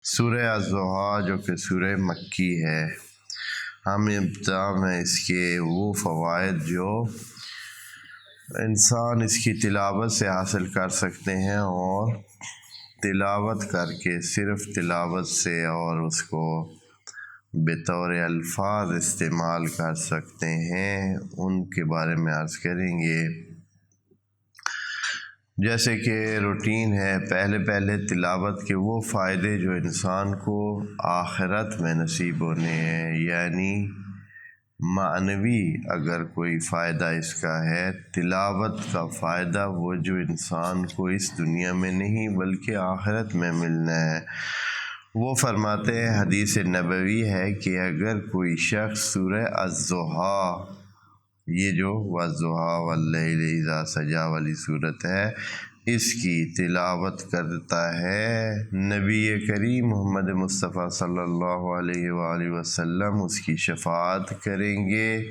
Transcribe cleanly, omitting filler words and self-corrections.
سورہ الضحیٰ جو کہ سورہ مکی ہے، ہم ابتدا میں اس کے وہ فوائد جو انسان اس کی تلاوت سے حاصل کر سکتے ہیں اور تلاوت کر کے صرف تلاوت سے اور اس کو بطور الفاظ استعمال کر سکتے ہیں، ان کے بارے میں عرض کریں گے۔ جیسے کہ روٹین ہے، پہلے تلاوت کے وہ فائدے جو انسان کو آخرت میں نصیب ہونے ہیں، یعنی معنوی اگر کوئی فائدہ اس کا ہے، تلاوت کا فائدہ وہ جو انسان کو اس دنیا میں نہیں بلکہ آخرت میں ملنا ہے۔ وہ فرماتے ہیں، حدیث نبوی ہے کہ اگر کوئی شخص سورہ الضحیٰ، یہ جو والضحیٰ واللیل اذا سجا والی صورت ہے، اس کی تلاوت کرتا ہے، نبی کریم محمد مصطفیٰ صلی اللہ علیہ وآلہ وسلم اس کی شفاعت کریں گے۔